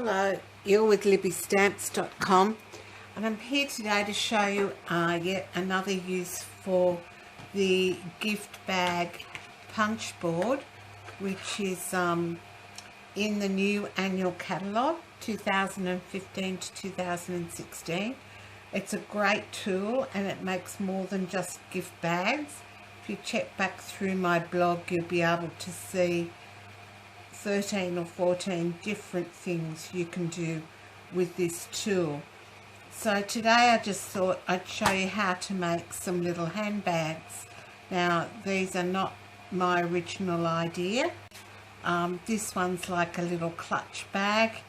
Hello, you're with libbystamps.com and I'm here today to show you yet another use for the gift bag punch board, which is in the new annual catalogue 2015 to 2016. It's a great tool and it makes more than just gift bags. If you check back through my blog, you'll be able to see 13 or 14 different things you can do with this tool. So today I just thought I'd show you how to make some little handbags. Now these are not my original idea. This one's like a little clutch bag.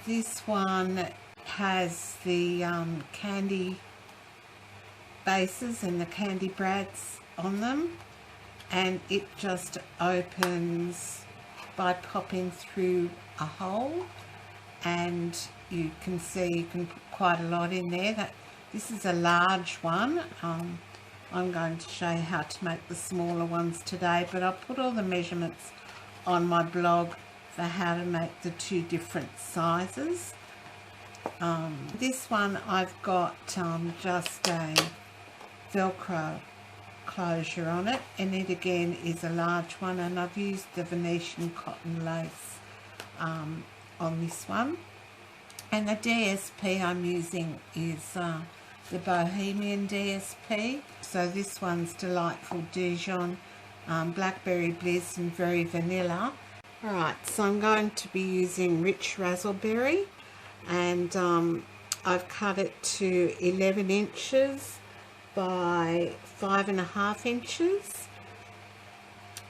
This one has the candy bases and the candy brads on them, and it just opens by popping through a hole, and you can see you can put quite a lot in there. This is a large one. I'm going to show you how to make the smaller ones today, but I'll put all the measurements on my blog for how to make the two different sizes. This one I've got just a Velcro closure on it, and it again is a large one, and I've used the Venetian cotton lace on this one. And the DSP I'm using is the Bohemian DSP. So this one's Delightful Dijon, Blackberry Bliss, and Very Vanilla. Alright, so I'm going to be using Rich Razzleberry, and I've cut it to 11 inches by 5.5 inches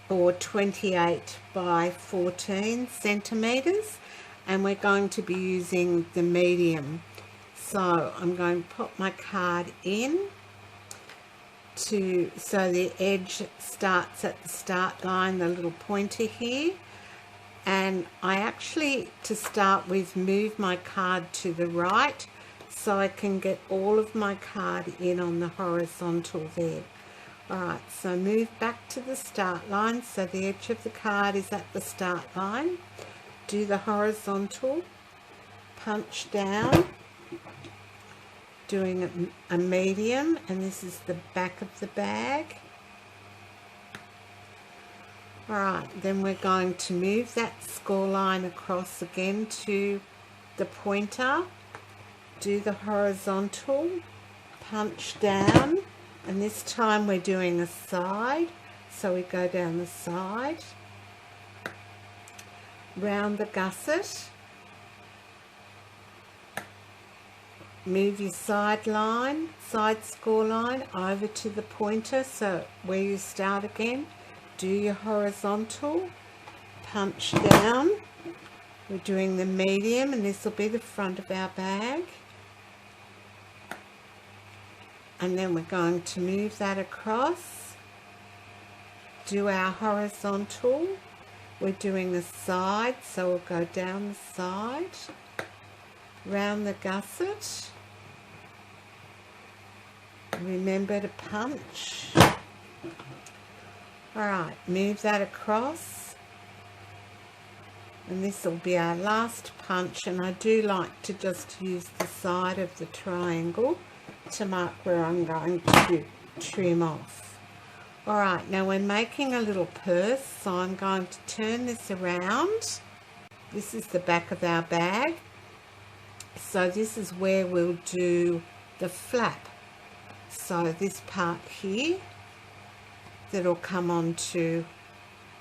or 28 by 14 centimeters, and we're going to be using the medium. So I'm going to put my card in so the edge starts at the start line, the little pointer here, and I actually, to start with, move my card to the right so I can get all of my card in on the horizontal there. Alright, so move back to the start line, so the edge of the card is at the start line. Do the horizontal, punch down, doing a medium, and this is the back of the bag. Alright, then we're going to move that score line across again to the pointer. Do the horizontal, punch down, and this time we're doing a side, so we go down the side, round the gusset, move your side score line over to the pointer, so where you start again, do your horizontal, punch down. We're doing the medium, and this will be the front of our bag. And then we're going to move that across, do our horizontal. We're doing a side, so we'll go down the side, round the gusset. Remember to punch. Alright, move that across, and this will be our last punch, and I do like to just use the side of the triangle to mark where I'm going to trim off. Alright, now we're making a little purse, so I'm going to turn this around. This is the back of our bag, so this is where we'll do the flap. So this part here that'll come onto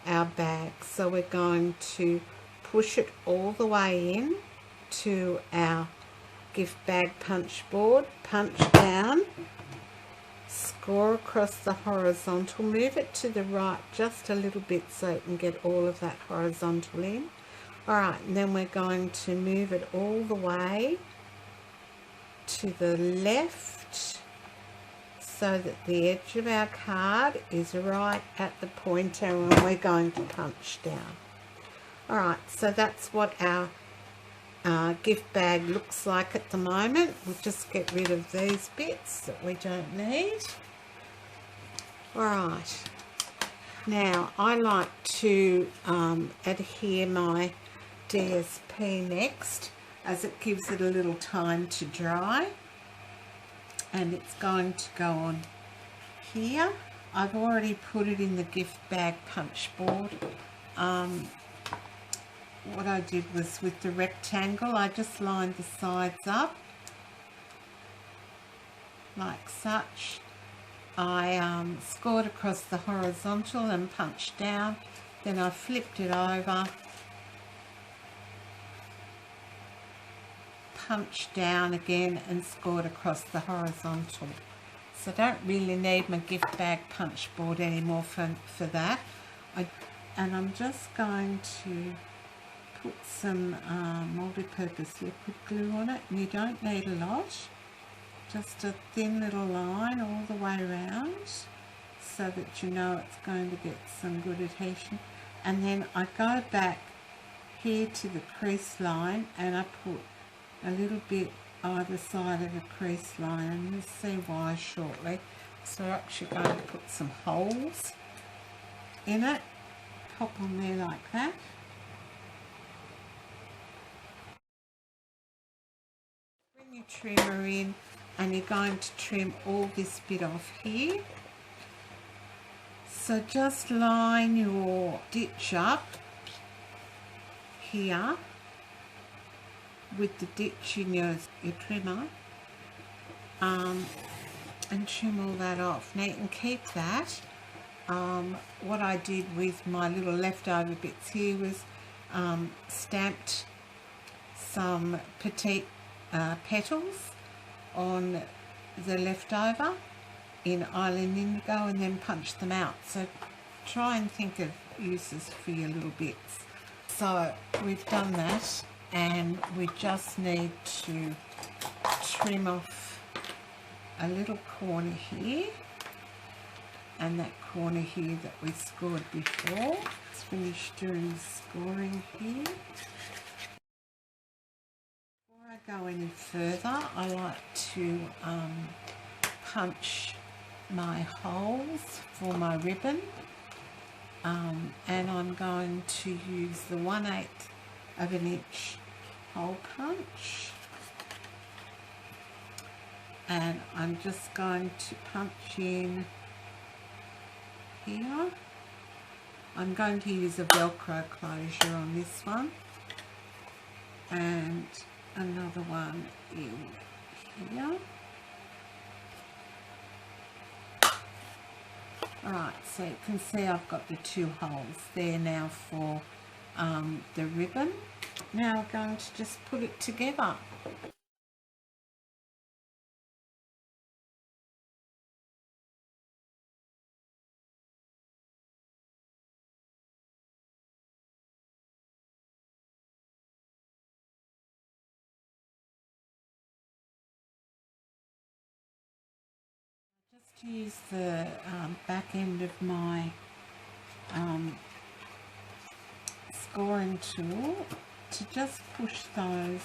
our bag, so we're going to push it all the way in to our gift bag punch board, punch down, score across the horizontal, move it to the right just a little bit so it can get all of that horizontal in. Alright, and then we're going to move it all the way to the left so that the edge of our card is right at the pointer, and we're going to punch down. Alright, so that's what our gift bag looks like at the moment. We'll just get rid of these bits that we don't need. Alright, now I like to adhere my DSP next, as it gives it a little time to dry. And it's going to go on here. I've already put it in the gift bag punch board. What I did was with the rectangle, I just lined the sides up like such. I scored across the horizontal and punched down. Then I flipped it over, punched down again and scored across the horizontal. So I don't really need my gift bag punch board anymore for that. And I'm just going to put some multi-purpose liquid glue on it, and you don't need a lot, just a thin little line all the way around so that you know it's going to get some good adhesion. And then I go back here to the crease line and I put a little bit either side of the crease line, and you'll see why shortly. So I'm actually going to put some holes in it, pop on there like that. Bring your trimmer in and you're going to trim all this bit off here. So just line your ditch up here with the ditch in your trimmer, and trim all that off. Now you can keep that. What I did with my little leftover bits here was stamped some petite petals on the leftover in Island Indigo and then punch them out. So try and think of uses for your little bits. So we've done that, and we just need to trim off a little corner here and that corner here that we scored before. Let's finish doing the scoring here. Before I go any further, I like to punch my holes for my ribbon, and I'm going to use the 1/8 of an inch hole punch, and I'm just going to punch in here. I'm going to use a Velcro closure on this one and another one in here. Alright, so you can see I've got the 2 holes there now for the ribbon. Now I'm going to just put it together. Just use the back end of my scoring tool to just push those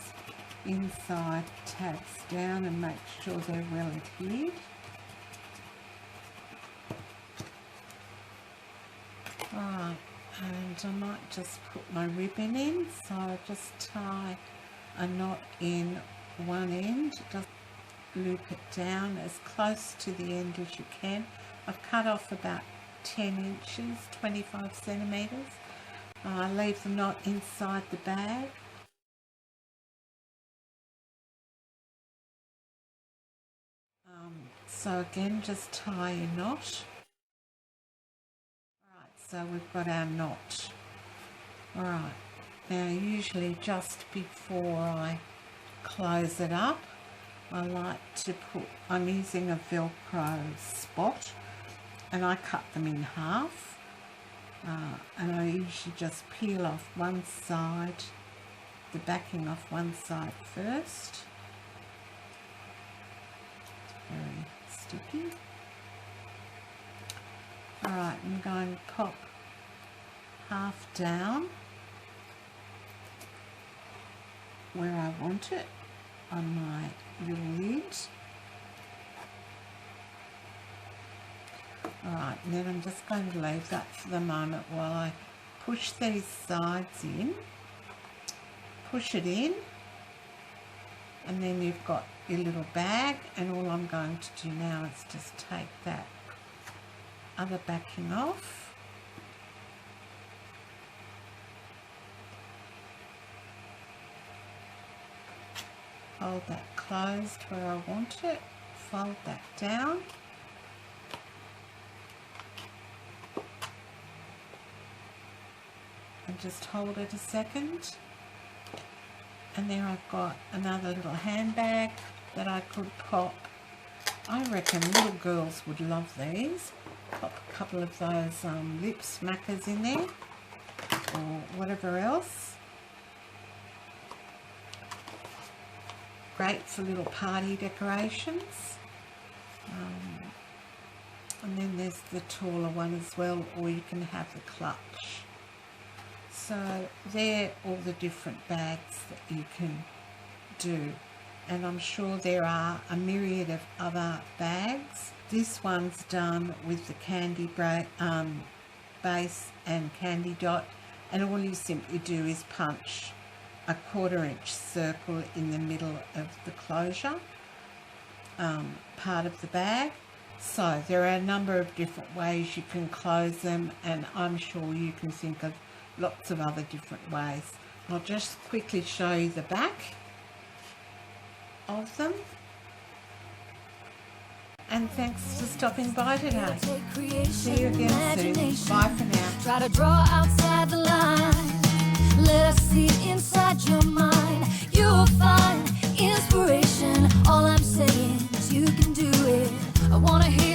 inside tabs down and make sure they're well adhered. Alright, and I might just put my ribbon in, so I just tie a knot in one end, just loop it down as close to the end as you can. I've cut off about 10 inches, 25 centimetres. Leave the knot inside the bag. So again, just tie your knot. Alright, so we've got our knot. Alright, now usually just before I close it up, I like to put, I'm using a Velcro spot, and I cut them in half, and I usually just peel off one side, the backing off one side first. It's very sticky. Alright, I'm going to pop half down where I want it on my little lid. Alright, and then I'm just going to leave that for the moment while I push these sides in, push it in, And then you've got your little bag, and all I'm going to do now is just take that other backing off. Hold that closed where I want it, fold that down. And just hold it a second. And there I've got another little handbag that I could pop. I reckon little girls would love these. Pop a couple of those lip smackers in there, or whatever else. Great for little party decorations. And then there's the taller one as well, or you can have the clutch. So they're all the different bags that you can do, and I'm sure there are a myriad of other bags. This one's done with the candy base and candy dot, and all you simply do is punch a 1/4 inch circle in the middle of the closure part of the bag. So there are a number of different ways you can close them, and I'm sure you can think of lots of other different ways. I'll just quickly show you the back of them. And thanks for stopping by today. See you again soon. Bye for now. Try to draw outside the line. Let us see inside your mind. You'll find inspiration. All I'm saying is you can do it. I wanna hear